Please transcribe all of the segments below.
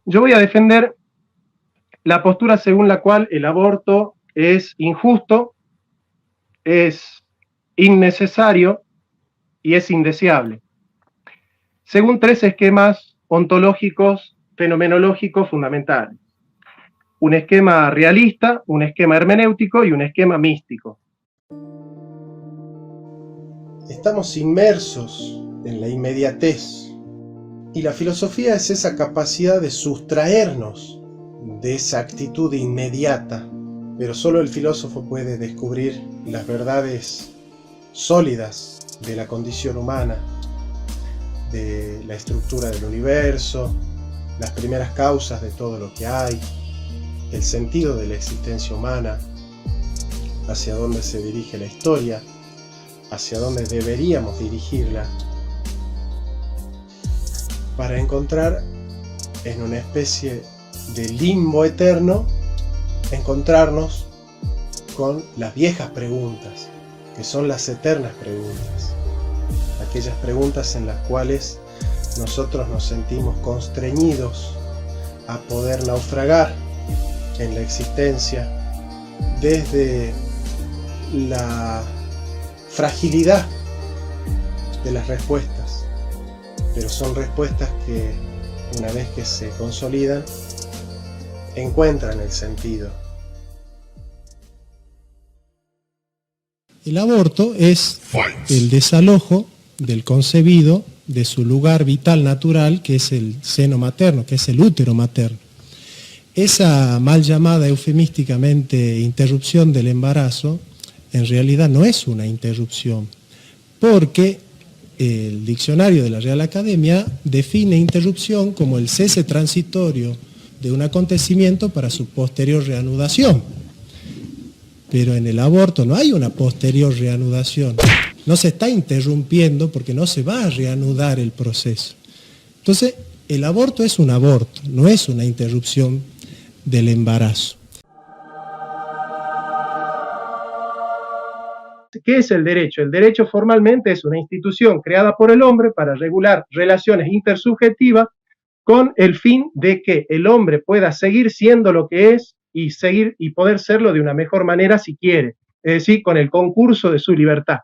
Yo voy a defender la postura según la cual el aborto es injusto, es innecesario y es indeseable, según tres esquemas ontológicos, fenomenológicos fundamentales. Un esquema realista, un esquema hermenéutico y un esquema místico. Estamos inmersos en la inmediatez, y la filosofía es esa capacidad de sustraernos de esa actitud inmediata, pero solo el filósofo puede descubrir las verdades sólidas de la condición humana, de la estructura del universo, las primeras causas de todo lo que hay, el sentido de la existencia humana, hacia dónde se dirige la historia, hacia dónde deberíamos dirigirla, para encontrar en una especie de limbo eterno, encontrarnos con las viejas preguntas, que son las eternas preguntas, aquellas preguntas en las cuales nosotros nos sentimos constreñidos a poder naufragar en la existencia desde la fragilidad de las respuestas, pero son respuestas que, una vez que se consolidan, encuentran el sentido. El aborto es el desalojo del concebido de su lugar vital natural, que es el seno materno, que es el útero materno. Esa mal llamada eufemísticamente interrupción del embarazo, en realidad no es una interrupción, porque el diccionario de la Real Academia define interrupción como el cese transitorio de un acontecimiento para su posterior reanudación. Pero en el aborto no hay una posterior reanudación. No se está interrumpiendo porque no se va a reanudar el proceso. Entonces, el aborto es un aborto, no es una interrupción del embarazo. ¿Qué es el derecho? El derecho formalmente es una institución creada por el hombre para regular relaciones intersubjetivas con el fin de que el hombre pueda seguir siendo lo que es y poder serlo de una mejor manera si quiere, es decir, con el concurso de su libertad.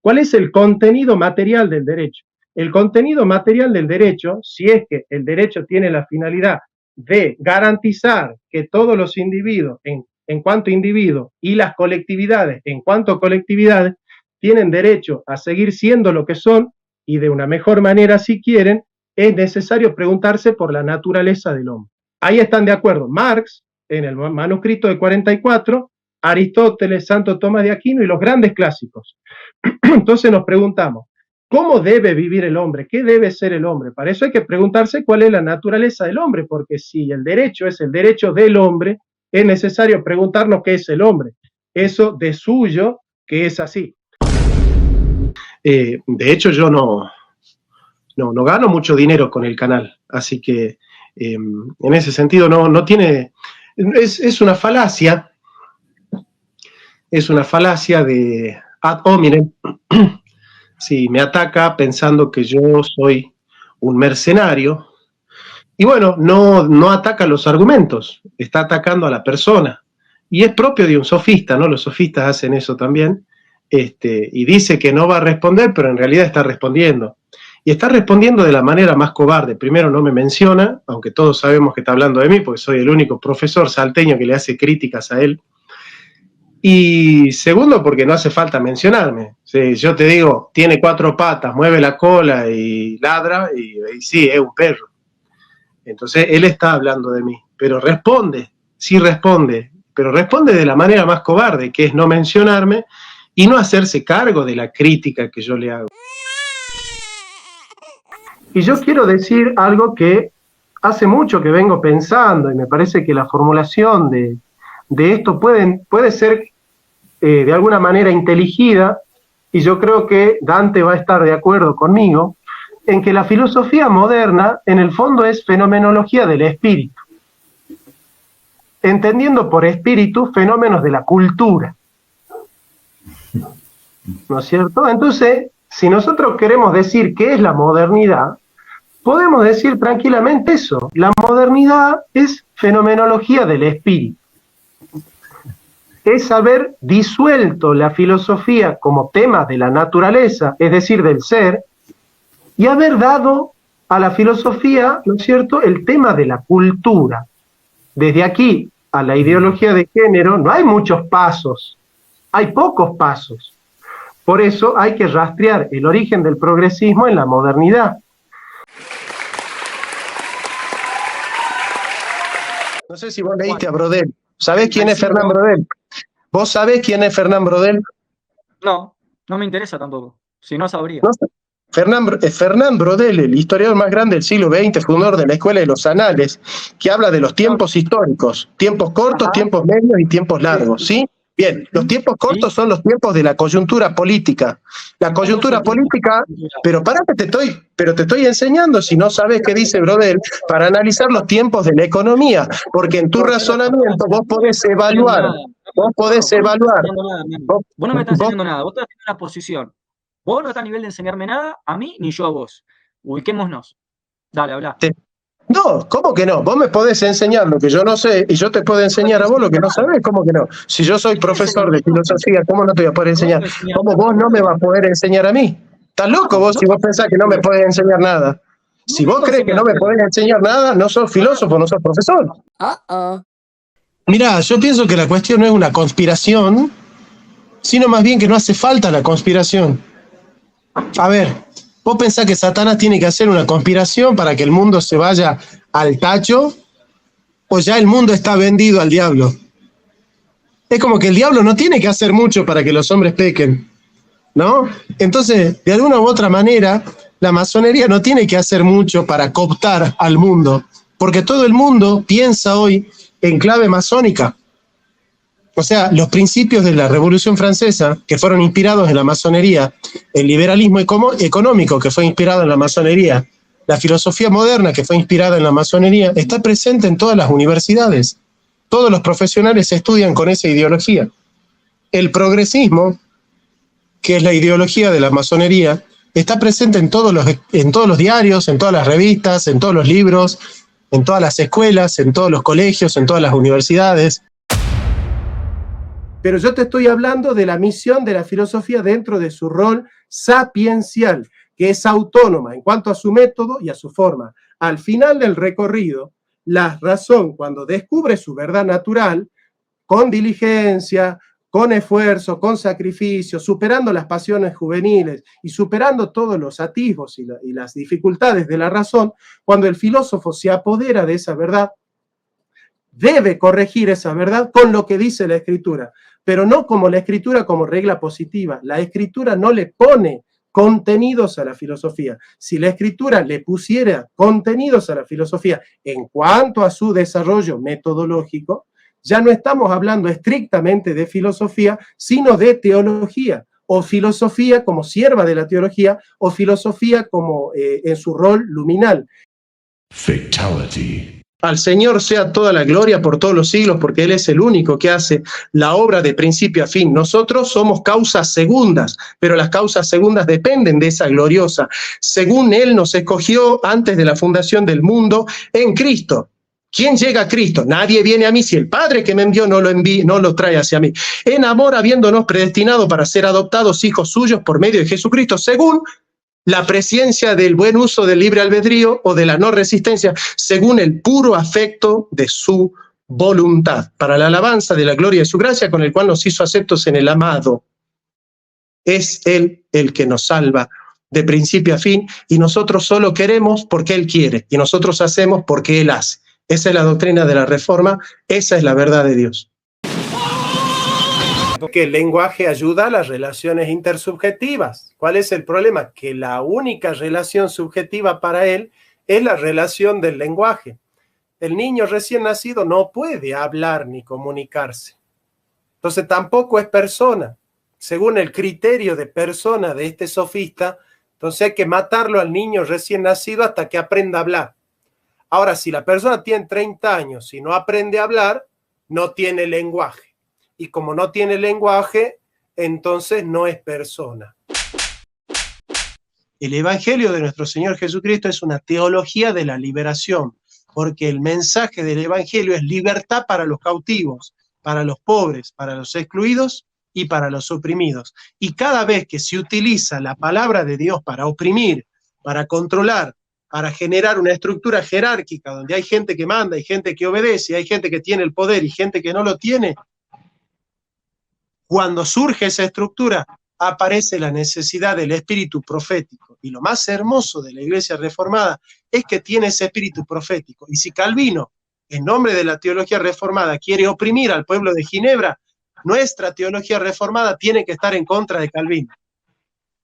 ¿Cuál es el contenido material del derecho? El contenido material del derecho, si es que el derecho tiene la finalidad de garantizar que todos los individuos, en cuanto individuos, y las colectividades, en cuanto colectividades, tienen derecho a seguir siendo lo que son y de una mejor manera si quieren, es necesario preguntarse por la naturaleza del hombre. Ahí están de acuerdo Marx, en el manuscrito de 44, Aristóteles, Santo Tomás de Aquino y los grandes clásicos. Entonces nos preguntamos, ¿cómo debe vivir el hombre? ¿Qué debe ser el hombre? Para eso hay que preguntarse cuál es la naturaleza del hombre, porque si el derecho es el derecho del hombre, es necesario preguntarnos qué es el hombre. Eso de suyo que es así. De hecho, yo no gano mucho dinero con el canal, así que en ese sentido no tiene... Es una falacia, de ad hominem. Sí, me ataca pensando que yo soy un mercenario. Y bueno, no ataca los argumentos, está atacando a la persona. Y es propio de un sofista, ¿no? Los sofistas hacen eso también. Y dice que no va a responder, pero en realidad está respondiendo. Y está respondiendo de la manera más cobarde. Primero, no me menciona, aunque todos sabemos que está hablando de mí, porque soy el único profesor salteño que le hace críticas a él. Y segundo, porque no hace falta mencionarme. Si yo te digo, tiene 4 patas, mueve la cola y ladra, y sí, es un perro. Entonces él está hablando de mí, pero responde, sí responde, pero responde de la manera más cobarde, que es no mencionarme y no hacerse cargo de la crítica que yo le hago. Y yo quiero decir algo que hace mucho que vengo pensando, y me parece que la formulación de esto puede ser de alguna manera inteligida, y yo creo que Dante va a estar de acuerdo conmigo, en que la filosofía moderna, en el fondo, es fenomenología del espíritu, entendiendo por espíritu fenómenos de la cultura, ¿no es cierto? Entonces, si nosotros queremos decir qué es la modernidad, podemos decir tranquilamente eso. La modernidad es fenomenología del espíritu. Es haber disuelto la filosofía como tema de la naturaleza, es decir, del ser, y haber dado a la filosofía, ¿no es cierto?, el tema de la cultura. Desde aquí a la ideología de género no hay muchos pasos, hay pocos pasos. Por eso hay que rastrear el origen del progresismo en la modernidad. No sé si vos leíste a Brodel. ¿Sabés quién es Fernán Brodel? ¿Vos sabés quién es Fernán Brodel? No, no me interesa tampoco. Si no, sabría. No sé. Fernán Brodel, el historiador más grande del siglo XX, fundador de la Escuela de los Anales, que habla de los tiempos históricos, tiempos cortos, Ajá. tiempos medios y tiempos largos, ¿sí? Bien, los tiempos cortos son los tiempos de la coyuntura política. La coyuntura política, pero pará que te estoy enseñando, si no sabes qué dice Brodel, para analizar los tiempos de la economía, porque en tu razonamiento vos podés evaluar, Vos no me estás enseñando nada, vos estás haciendo una posición. Vos no estás a nivel de enseñarme nada, a mí ni yo a vos. Ubiquémonos. Dale, habla. No, ¿cómo que no? Vos me podés enseñar lo que yo no sé y yo te puedo enseñar a vos lo que no sabés. ¿Cómo que no? Si yo soy profesor de filosofía, ¿cómo no te voy a poder enseñar? ¿Cómo vos no me vas a poder enseñar a mí? ¿Estás loco vos si vos pensás que no me podés enseñar nada? Si vos crees que no me podés enseñar nada, no sos filósofo, no sos profesor. Mirá, yo pienso que la cuestión no es una conspiración, sino más bien que no hace falta la conspiración. A ver, ¿vos pensás que Satanás tiene que hacer una conspiración para que el mundo se vaya al tacho? ¿O ya el mundo está vendido al diablo? Es como que el diablo no tiene que hacer mucho para que los hombres pequen, ¿no? Entonces, de alguna u otra manera, la masonería no tiene que hacer mucho para cooptar al mundo, porque todo el mundo piensa hoy en clave masónica. O sea, los principios de la Revolución Francesa, que fueron inspirados en la masonería, el liberalismo económico, que fue inspirado en la masonería, la filosofía moderna, que fue inspirada en la masonería, está presente en todas las universidades. Todos los profesionales estudian con esa ideología. El progresismo, que es la ideología de la masonería, está presente en todos los diarios, en todas las revistas, en todos los libros, en todas las escuelas, en todos los colegios, en todas las universidades. Pero yo te estoy hablando de la misión de la filosofía dentro de su rol sapiencial, que es autónoma en cuanto a su método y a su forma. Al final del recorrido, la razón, cuando descubre su verdad natural, con diligencia, con esfuerzo, con sacrificio, superando las pasiones juveniles y superando todos los atisbos y las dificultades de la razón, cuando el filósofo se apodera de esa verdad, debe corregir esa verdad con lo que dice la Escritura, pero no como la Escritura como regla positiva. La Escritura no le pone contenidos a la filosofía. Si la Escritura le pusiera contenidos a la filosofía en cuanto a su desarrollo metodológico, ya no estamos hablando estrictamente de filosofía, sino de teología, o filosofía como sierva de la teología, o filosofía como en su rol luminal. Fatality. Al Señor sea toda la gloria por todos los siglos, porque Él es el único que hace la obra de principio a fin. Nosotros somos causas segundas, pero las causas segundas dependen de esa gloriosa. Según Él nos escogió antes de la fundación del mundo en Cristo. ¿Quién llega a Cristo? Nadie viene a mí si el Padre que me envió no lo trae hacia mí. En amor, habiéndonos predestinado para ser adoptados hijos suyos por medio de Jesucristo, según la presciencia del buen uso del libre albedrío o de la no resistencia, según el puro afecto de su voluntad, para la alabanza de la gloria de su gracia, con el cual nos hizo aceptos en el amado. Es Él el que nos salva de principio a fin, y nosotros solo queremos porque Él quiere, y nosotros hacemos porque Él hace. Esa es la doctrina de la Reforma, esa es la verdad de Dios. Que el lenguaje ayuda a las relaciones intersubjetivas. ¿Cuál es el problema? Que la única relación subjetiva para él es la relación del lenguaje. El niño recién nacido no puede hablar ni comunicarse. Entonces tampoco es persona. Según el criterio de persona de este sofista, entonces hay que matarlo al niño recién nacido hasta que aprenda a hablar. Ahora, si la persona tiene 30 años y no aprende a hablar, no tiene lenguaje. Y como no tiene lenguaje, entonces no es persona. el Evangelio de nuestro Señor Jesucristo es una teología de la liberación, porque el mensaje del Evangelio es libertad para los cautivos, para los pobres, para los excluidos y para los oprimidos. Y cada vez que se utiliza la palabra de Dios para oprimir, para controlar, para generar una estructura jerárquica donde hay gente que manda, hay gente que obedece, hay gente que tiene el poder y gente que no lo tiene, cuando surge esa estructura, aparece la necesidad del espíritu profético. Y lo más hermoso de la Iglesia Reformada es que tiene ese espíritu profético. Y si Calvino, en nombre de la teología reformada, quiere oprimir al pueblo de Ginebra, nuestra teología reformada tiene que estar en contra de Calvino.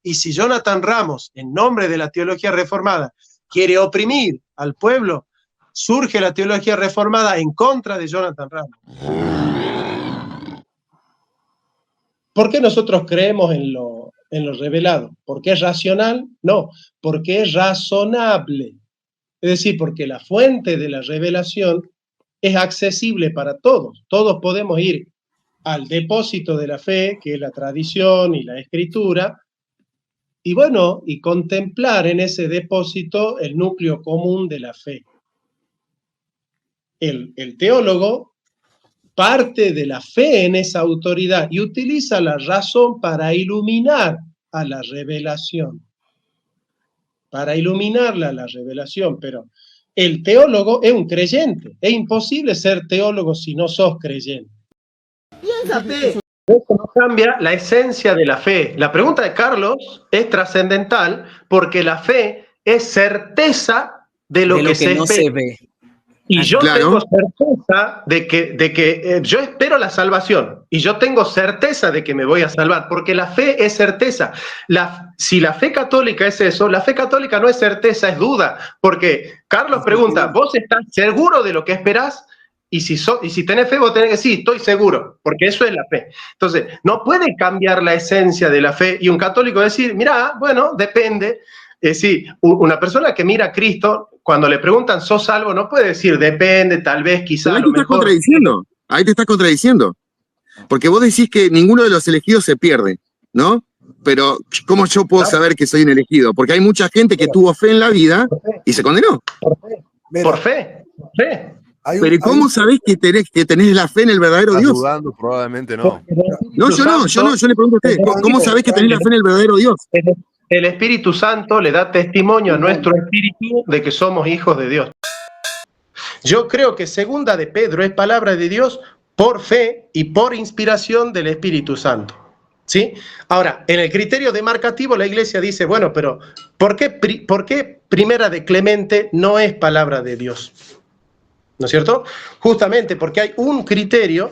Y si Jonathan Ramos, en nombre de la teología reformada, quiere oprimir al pueblo, surge la teología reformada en contra de Jonathan Ramos. ¿Por qué nosotros creemos en lo revelado? ¿Porque es racional? No, porque es razonable. Es decir, porque la fuente de la revelación es accesible para todos. Todos podemos ir al depósito de la fe, que es la tradición y la escritura, y bueno, y contemplar en ese depósito el núcleo común de la fe. El teólogo parte de la fe en esa autoridad y utiliza la razón para iluminar a la revelación. Para iluminarla a la revelación, pero el teólogo es un creyente. Es imposible ser teólogo si no sos creyente. Piénsate. Eso no cambia la esencia de la fe. La pregunta de Carlos es trascendental porque la fe es certeza de lo que se no espera. Se ve. Y yo tengo certeza de que yo espero la salvación y yo tengo certeza de que me voy a salvar, porque la fe es certeza. Si la fe católica es eso, la fe católica no es certeza, es duda, porque Carlos pregunta, ¿vos estás seguro de lo que esperás? Y si tenés fe, vos tenés que decir, sí, estoy seguro, porque eso es la fe. Entonces, no puede cambiar la esencia de la fe y un católico decir, mirá, bueno, depende. Es decir, una persona que mira a Cristo, cuando le preguntan, ¿sos salvo? No puede decir, depende, tal vez, quizás. Ahí te estás contradiciendo, ahí te estás contradiciendo. Porque vos decís que ninguno de los elegidos se pierde, ¿no? Pero, ¿cómo yo puedo saber que soy un elegido? Porque hay mucha gente que tuvo fe en la vida y se condenó. Por fe. Pero ¿cómo sabés que tenés la fe en el verdadero Dios? Dudando, probablemente no. No, yo le pregunto a usted, ¿cómo sabés que tenés la fe en el verdadero Dios? El Espíritu Santo le da testimonio a nuestro espíritu de que somos hijos de Dios. Yo creo que segunda de Pedro es palabra de Dios por fe y por inspiración del Espíritu Santo. ¿Sí? Ahora, en el criterio demarcativo la Iglesia dice, bueno, pero ¿por qué primera de Clemente no es palabra de Dios? ¿No es cierto? Justamente porque hay un criterio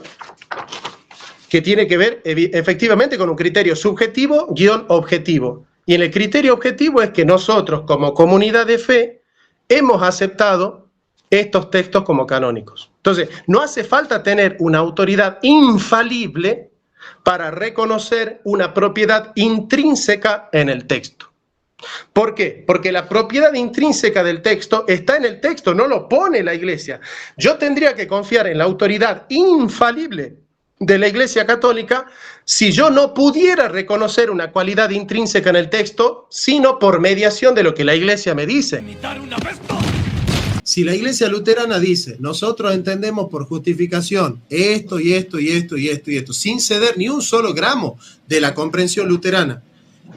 que tiene que ver efectivamente con un criterio subjetivo-objetivo. Y en el criterio objetivo es que nosotros, como comunidad de fe, hemos aceptado estos textos como canónicos. Entonces, no hace falta tener una autoridad infalible para reconocer una propiedad intrínseca en el texto. ¿Por qué? Porque la propiedad intrínseca del texto está en el texto, no lo pone la Iglesia. Yo tendría que confiar en la autoridad infalible de la Iglesia Católica si yo no pudiera reconocer una cualidad intrínseca en el texto, sino por mediación de lo que la Iglesia me dice. Si la Iglesia luterana dice, nosotros entendemos por justificación esto y esto y esto y esto y esto, sin ceder ni un solo gramo de la comprensión luterana,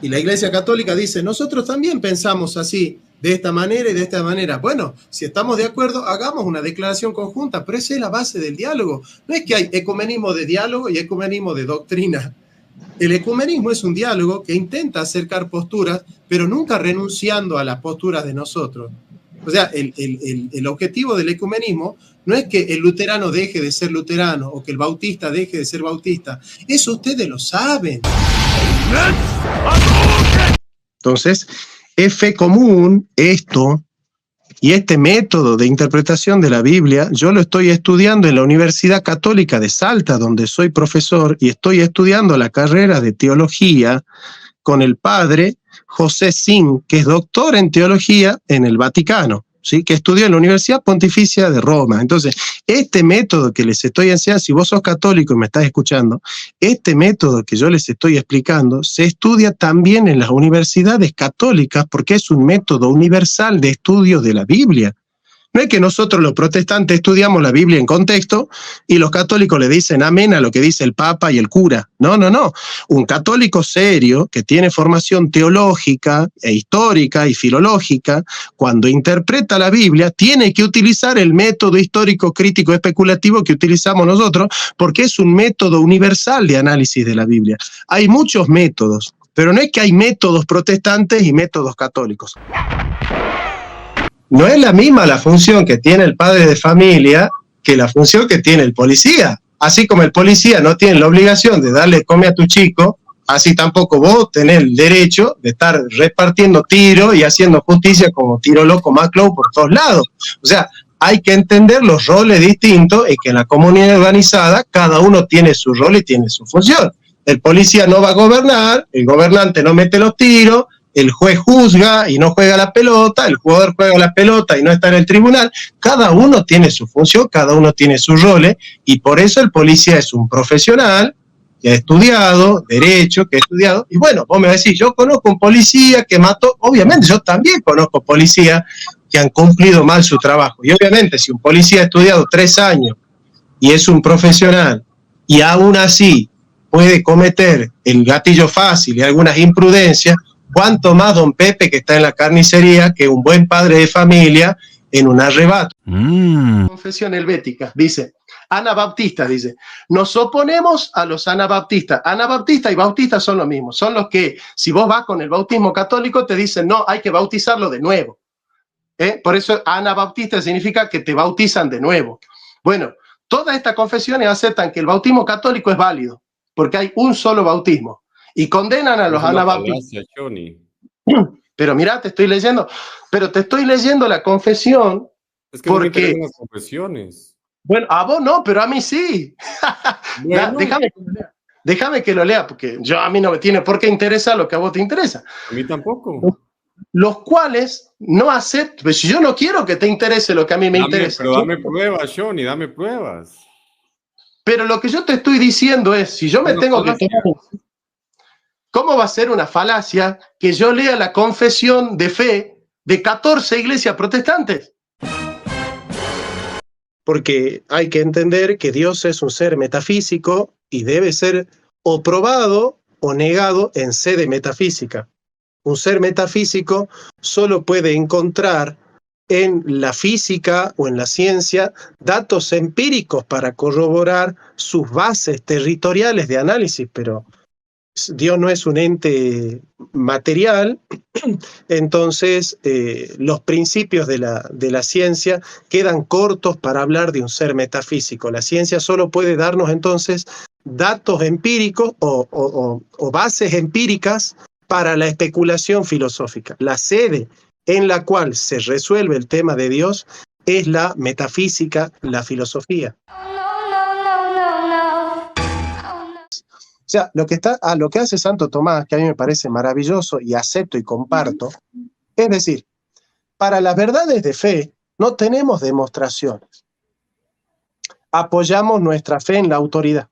y la Iglesia Católica dice, nosotros también pensamos así, de esta manera y de esta manera. Bueno, si estamos de acuerdo, hagamos una declaración conjunta, pero esa es la base del diálogo. No es que hay ecumenismo de diálogo y ecumenismo de doctrina. El ecumenismo es un diálogo que intenta acercar posturas, pero nunca renunciando a las posturas de nosotros. O sea, el objetivo del ecumenismo no es que el luterano deje de ser luterano o que el bautista deje de ser bautista. Eso ustedes lo saben. Entonces, es fe común esto, y este método de interpretación de la Biblia, yo lo estoy estudiando en la Universidad Católica de Salta, donde soy profesor, y estoy estudiando la carrera de teología con el padre José Sin, que es doctor en teología en el Vaticano. ¿sí? Que estudió en la Universidad Pontificia de Roma. Entonces, este método que les estoy enseñando, si vos sos católico y me estás escuchando, este método que yo les estoy explicando se estudia también en las universidades católicas porque es un método universal de estudio de la Biblia. No es que nosotros los protestantes estudiamos la Biblia en contexto y los católicos le dicen amén a lo que dice el Papa y el cura. No, no, no. Un católico serio que tiene formación teológica e histórica y filológica, cuando interpreta la Biblia, tiene que utilizar el método histórico, crítico, especulativo que utilizamos nosotros, porque es un método universal de análisis de la Biblia. Hay muchos métodos, pero no es que hay métodos protestantes y métodos católicos. No es la misma la función que tiene el padre de familia que la función que tiene el policía. Así como el policía no tiene la obligación de darle comer a tu chico, así tampoco vos tenés el derecho de estar repartiendo tiros y haciendo justicia como tiro loco Maclow por todos lados. O sea, hay que entender los roles distintos y que en la comunidad organizada cada uno tiene su rol y tiene su función. El policía no va a gobernar, el gobernante no mete los tiros, el juez juzga y no juega la pelota, el jugador juega la pelota y no está en el tribunal. Cada uno tiene su función, cada uno tiene sus roles, y por eso el policía es un profesional que ha estudiado derecho, que ha estudiado, y bueno, vos me decís, yo conozco un policía que mató, obviamente yo también conozco policías que han cumplido mal su trabajo, y obviamente si un policía ha estudiado 3 años y es un profesional, y aún así puede cometer el gatillo fácil y algunas imprudencias, cuánto más don Pepe que está en la carnicería que un buen padre de familia en un arrebato. Confesión helvética, dice, anabaptistas, dice, nos oponemos a los anabaptistas. Anabaptistas y bautistas son lo mismo, son los que si vos vas con el bautismo católico te dicen, no, hay que bautizarlo de nuevo. Por eso anabaptista significa que te bautizan de nuevo. Bueno, todas estas confesiones aceptan que el bautismo católico es válido, porque hay un solo bautismo. Y condenan a los anabaptistas. Pero mira, te estoy leyendo la confesión. Es que porque... no me interesan las confesiones. Bueno, a vos no, pero a mí sí. Bueno. Déjame que lo lea, porque a mí no me tiene por qué interesar lo que a vos te interesa. A mí tampoco. Los cuales no acepto, pues yo no quiero que te interese lo que a mí me interesa. Pero dame pruebas, Johnny, dame pruebas. Pero lo que yo te estoy diciendo es, si yo me tengo que tomar... ¿Cómo va a ser una falacia que yo lea la confesión de fe de 14 iglesias protestantes? Porque hay que entender que Dios es un ser metafísico y debe ser o probado o negado en sede metafísica. Un ser metafísico solo puede encontrar en la física o en la ciencia datos empíricos para corroborar sus bases territoriales de análisis, pero Dios no es un ente material, entonces los principios de la ciencia quedan cortos para hablar de un ser metafísico. La ciencia solo puede darnos entonces datos empíricos o bases empíricas para la especulación filosófica. La sede en la cual se resuelve el tema de Dios es la metafísica, la filosofía. O sea, lo que hace Santo Tomás, que a mí me parece maravilloso y acepto y comparto, es decir, para las verdades de fe no tenemos demostraciones. Apoyamos nuestra fe en la autoridad.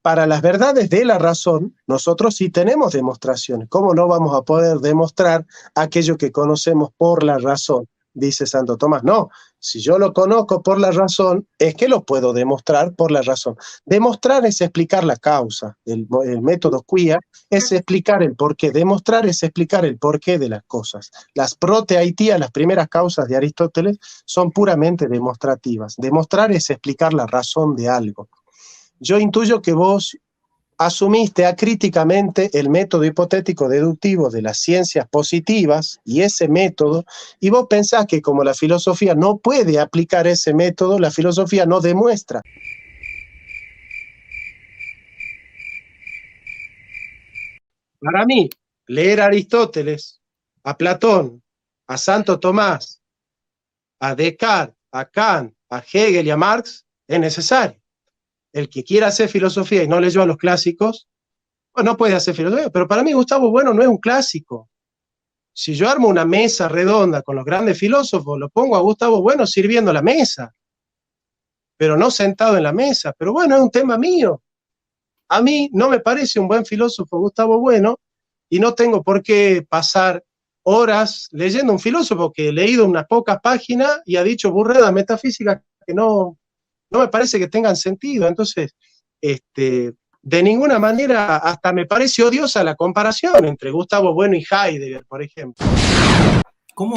Para las verdades de la razón, nosotros sí tenemos demostraciones. ¿Cómo no vamos a poder demostrar aquello que conocemos por la razón? Dice Santo Tomás. No, si yo lo conozco por la razón, es que lo puedo demostrar por la razón. Demostrar es explicar la causa. El método quia es explicar el porqué. Demostrar es explicar el porqué de las cosas. Las proteaitías, las primeras causas de Aristóteles, son puramente demostrativas. Demostrar es explicar la razón de algo. Yo intuyo que vos asumiste acríticamente el método hipotético deductivo de las ciencias positivas y ese método, y vos pensás que como la filosofía no puede aplicar ese método, la filosofía no demuestra. Para mí, leer a Aristóteles, a Platón, a Santo Tomás, a Descartes, a Kant, a Hegel y a Marx es necesario. El que quiera hacer filosofía y no leyó a los clásicos, pues no puede hacer filosofía. Pero para mí Gustavo Bueno no es un clásico. si yo armo una mesa redonda con los grandes filósofos, lo pongo a Gustavo Bueno sirviendo la mesa, pero no sentado en la mesa. Pero bueno, es un tema mío. A mí no me parece un buen filósofo Gustavo Bueno y no tengo por qué pasar horas leyendo un filósofo que he leído unas pocas páginas y ha dicho burradas metafísicas que no me parece que tengan sentido. Entonces, de ninguna manera, hasta me parece odiosa la comparación entre Gustavo Bueno y Heidegger, por ejemplo. ¿Cómo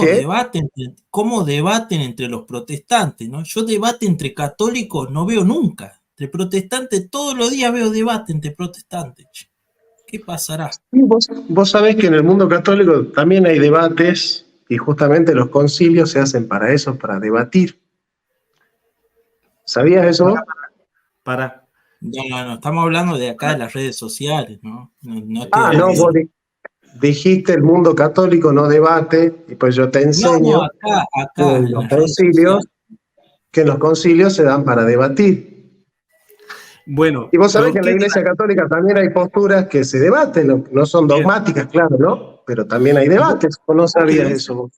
debaten entre los protestantes, ¿no? Yo debate entre católicos no veo nunca. Entre protestantes todos los días veo debate entre protestantes. ¿Qué pasará? Vos sabés que en el mundo católico también hay debates y justamente los concilios se hacen para eso, para debatir. ¿Sabías eso? No, estamos hablando de acá de las redes sociales, ¿no? Vos dijiste el mundo católico no debate, y pues yo te enseño acá en los concilios, que en los concilios se dan para debatir. Bueno, y vos sabés que en la Iglesia Católica también hay posturas que se debaten, no son dogmáticas, claro, ¿no? Pero también hay debates, ¿o no sabías eso vos?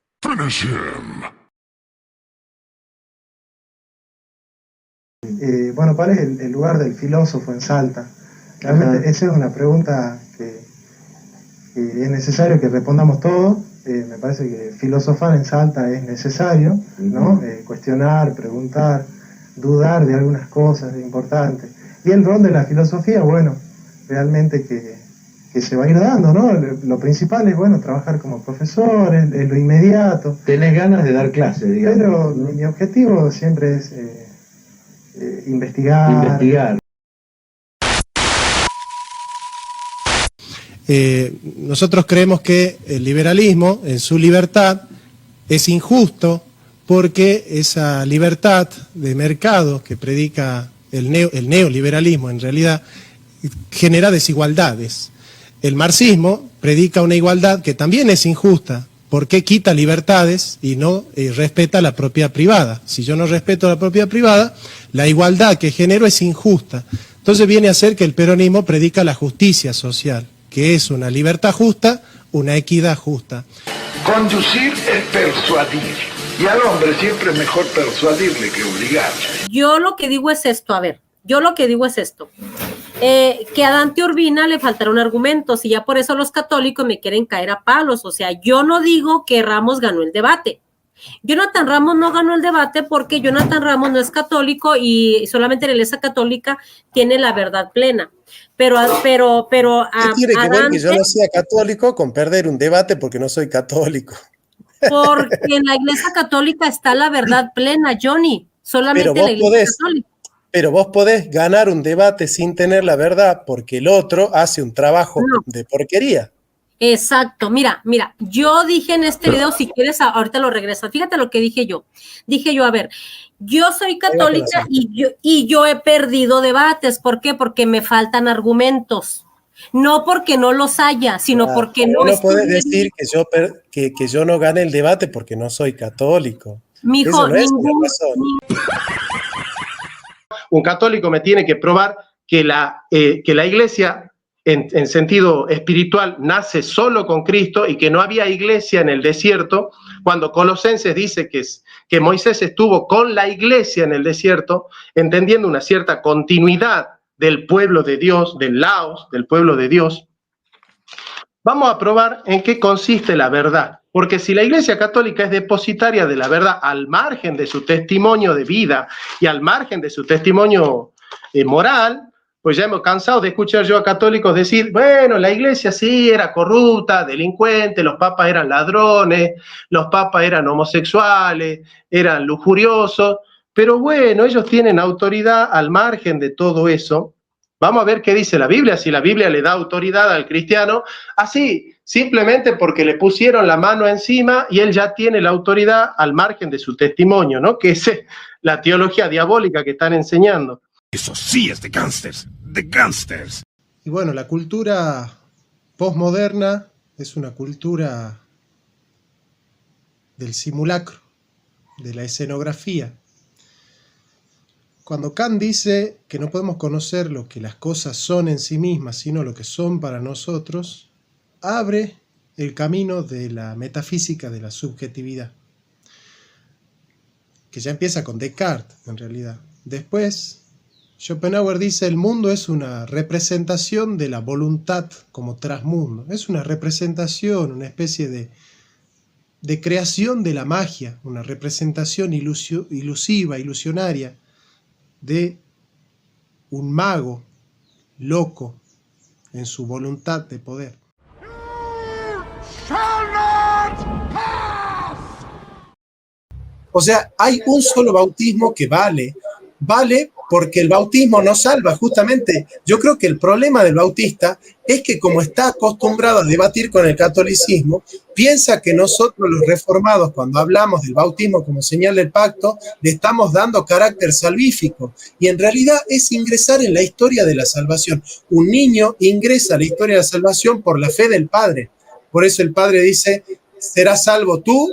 Bueno, ¿cuál es el lugar del filósofo en Salta? Realmente esa es una pregunta que es necesario que respondamos todos. Me parece que filosofar en Salta es necesario, ¿no? Cuestionar, preguntar, dudar de algunas cosas importantes. Y el rol de la filosofía, bueno, realmente que se va a ir dando, ¿no? Lo principal es, bueno, trabajar como profesor, es lo inmediato. Tenés ganas de dar clases, digamos. Pero mi objetivo siempre es investigar. Nosotros creemos que el liberalismo, en su libertad, es injusto porque esa libertad de mercado que predica el neoliberalismo en realidad genera desigualdades. El marxismo predica una igualdad que también es injusta porque quita libertades y no respeta la propiedad privada. Si yo no respeto la propiedad privada, la igualdad que genero es injusta. Entonces viene a ser que el peronismo predica la justicia social, que es una libertad justa, una equidad justa. Conducir es persuadir, y al hombre siempre es mejor persuadirle que obligarle. Yo lo que digo es esto, que a Dante Urbina le faltaron argumentos y ya por eso los católicos me quieren caer a palos. O sea, yo no digo que Ramos ganó el debate. Jonathan Ramos no ganó el debate porque Jonathan Ramos no es católico y solamente la Iglesia Católica tiene la verdad plena. Pero ¿Qué tiene que ver que yo no sea católico con perder un debate porque no soy católico? Porque en la Iglesia Católica está la verdad plena, Johnny. Solamente la Iglesia Católica. Pero vos podés ganar un debate sin tener la verdad porque el otro hace un trabajo de porquería. Exacto, mira, yo dije en este video, si quieres ahorita lo regresas, fíjate lo que dije yo, a ver, yo soy católica y yo he perdido debates, ¿por qué? Porque me faltan argumentos, no porque no los haya, sino porque no puedes decir que yo no gane el debate porque no soy católico. Mijo, un católico me tiene que probar que la iglesia en sentido espiritual nace solo con Cristo y que no había iglesia en el desierto, cuando Colosenses dice que Moisés estuvo con la iglesia en el desierto, entendiendo una cierta continuidad del pueblo de Dios, del laos, del pueblo de Dios. Vamos a probar en qué consiste la verdad, porque si la Iglesia Católica es depositaria de la verdad al margen de su testimonio de vida y al margen de su testimonio moral, pues ya hemos cansado de escuchar yo a católicos decir, bueno, la iglesia sí era corrupta, delincuente, los papas eran ladrones, los papas eran homosexuales, eran lujuriosos, pero bueno, ellos tienen autoridad al margen de todo eso. Vamos a ver qué dice la Biblia, si la Biblia le da autoridad al cristiano, así, simplemente porque le pusieron la mano encima y él ya tiene la autoridad al margen de su testimonio, ¿no? Que es la teología diabólica que están enseñando. Eso sí es de gángsters, de gángsters. Y bueno, la cultura posmoderna es una cultura del simulacro, de la escenografía. Cuando Kant dice que no podemos conocer lo que las cosas son en sí mismas, sino lo que son para nosotros, abre el camino de la metafísica de la subjetividad, que ya empieza con Descartes, en realidad. Después, Schopenhauer dice, el mundo es una representación de la voluntad como trasmundo. Es una representación, una especie de creación de la magia, una representación ilusiva, ilusionaria, de un mago loco en su voluntad de poder. O sea, hay un solo bautismo que vale porque el bautismo no salva, justamente. Yo creo que el problema del bautista es que, como está acostumbrado a debatir con el catolicismo, piensa que nosotros los reformados, cuando hablamos del bautismo como señal del pacto, le estamos dando carácter salvífico, y en realidad es ingresar en la historia de la salvación. Un niño ingresa a la historia de la salvación por la fe del Padre. Por eso el Padre dice, serás salvo tú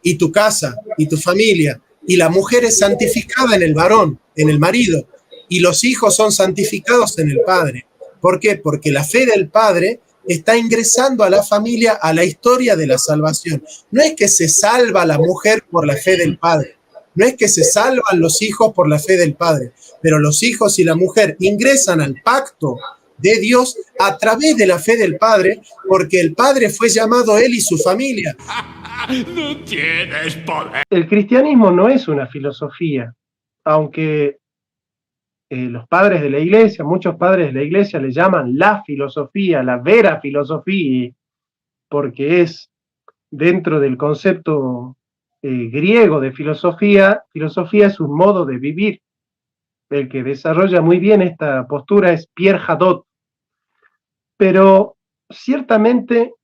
y tu casa y tu familia. Y la mujer es santificada en el varón, en el marido, y los hijos son santificados en el Padre. ¿Por qué? Porque la fe del Padre está ingresando a la familia, a la historia de la salvación. No es que se salva la mujer por la fe del Padre, no es que se salvan los hijos por la fe del Padre, pero los hijos y la mujer ingresan al pacto de Dios a través de la fe del Padre, porque el Padre fue llamado él y su familia. No tienes poder. El cristianismo no es una filosofía, aunque los padres de la iglesia, muchos padres de la iglesia le llaman la filosofía, la vera filosofía, porque es dentro del concepto griego de filosofía, filosofía es un modo de vivir. El que desarrolla muy bien esta postura es Pierre Hadot. Pero ciertamente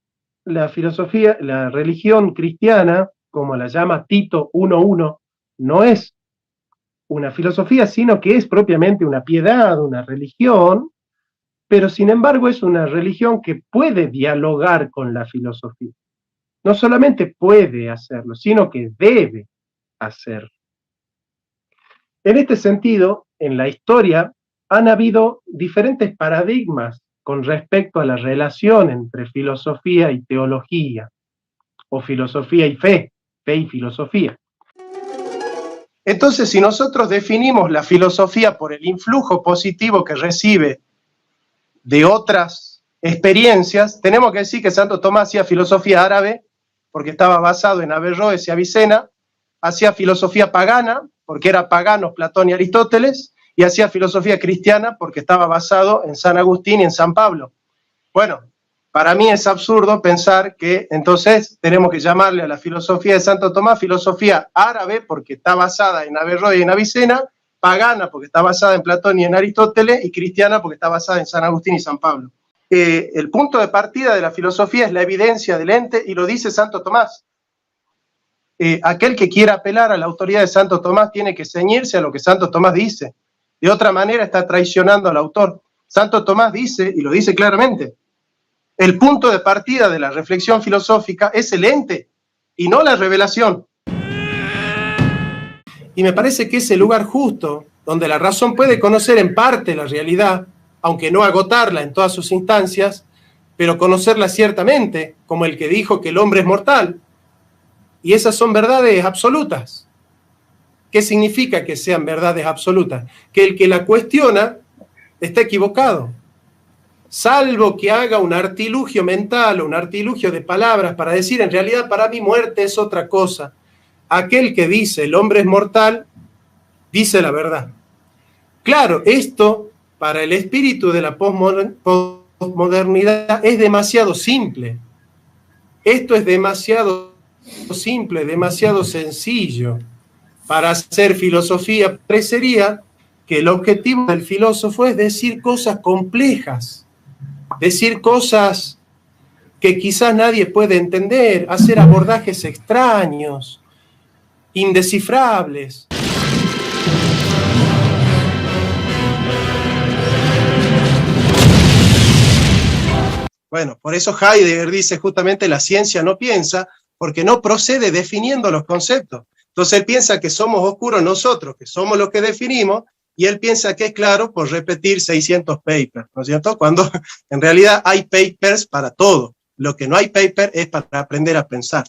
la filosofía, la religión cristiana, como la llama Tito 1.1, no es una filosofía, sino que es propiamente una piedad, una religión, pero sin embargo es una religión que puede dialogar con la filosofía. No solamente puede hacerlo, sino que debe hacerlo. En este sentido, en la historia han habido diferentes paradigmas con respecto a la relación entre filosofía y teología, o filosofía y fe y filosofía. Entonces, si nosotros definimos la filosofía por el influjo positivo que recibe de otras experiencias, tenemos que decir que Santo Tomás hacía filosofía árabe, porque estaba basado en Averroes y Avicena, hacía filosofía pagana, porque era paganos Platón y Aristóteles, y hacía filosofía cristiana porque estaba basado en San Agustín y en San Pablo. Bueno, para mí es absurdo pensar que entonces tenemos que llamarle a la filosofía de Santo Tomás filosofía árabe porque está basada en Averroes y en Avicena, pagana porque está basada en Platón y en Aristóteles, y cristiana porque está basada en San Agustín y San Pablo. El punto de partida de la filosofía es la evidencia del ente, y lo dice Santo Tomás. Aquel que quiera apelar a la autoridad de Santo Tomás tiene que ceñirse a lo que Santo Tomás dice. De otra manera está traicionando al autor. Santo Tomás dice, y lo dice claramente, el punto de partida de la reflexión filosófica es el ente y no la revelación. Y me parece que es el lugar justo donde la razón puede conocer en parte la realidad, aunque no agotarla en todas sus instancias, pero conocerla ciertamente, como el que dijo que el hombre es mortal. Y esas son verdades absolutas. ¿Qué significa que sean verdades absolutas? Que el que la cuestiona está equivocado. Salvo que haga un artilugio mental o un artilugio de palabras para decir, en realidad para mí muerte es otra cosa. Aquel que dice el hombre es mortal, dice la verdad. Claro, esto para el espíritu de la posmodernidad es demasiado simple. Esto es demasiado simple, demasiado sencillo. Para hacer filosofía, parecería que el objetivo del filósofo es decir cosas complejas, decir cosas que quizás nadie puede entender, hacer abordajes extraños, indescifrables. Bueno, por eso Heidegger dice justamente la ciencia no piensa, porque no procede definiendo los conceptos. Entonces él piensa que somos oscuros nosotros, que somos los que definimos, y él piensa que es claro por repetir 600 papers, ¿no es cierto? Cuando en realidad hay papers para todo. lo que no hay paper es para aprender a pensar.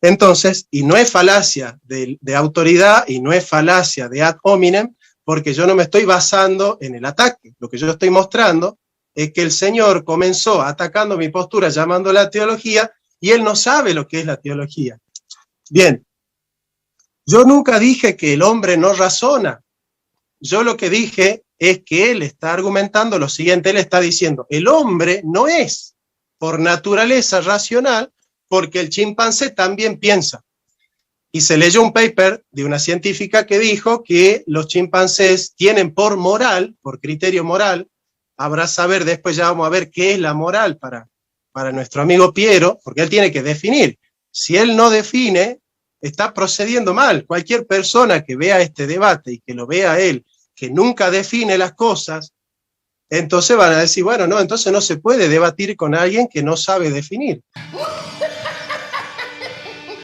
Entonces, y no es falacia de autoridad y no es falacia de ad hominem, porque yo no me estoy basando en el ataque. Lo que yo estoy mostrando es que el Señor comenzó atacando mi postura, llamándola teología, y él no sabe lo que es la teología. Bien, yo nunca dije que el hombre no razona. Yo lo que dije es que él está argumentando lo siguiente, él está diciendo, el hombre no es por naturaleza racional, porque el chimpancé también piensa. Y se leyó un paper de una científica que dijo que los chimpancés tienen por moral, por criterio moral, habrá saber, después ya vamos a ver qué es la moral para nuestro amigo Piero, porque él tiene que definir. Si él no define, está procediendo mal. Cualquier persona que vea este debate y que lo vea él, que nunca define las cosas, entonces van a decir, bueno, no, entonces no se puede debatir con alguien que no sabe definir.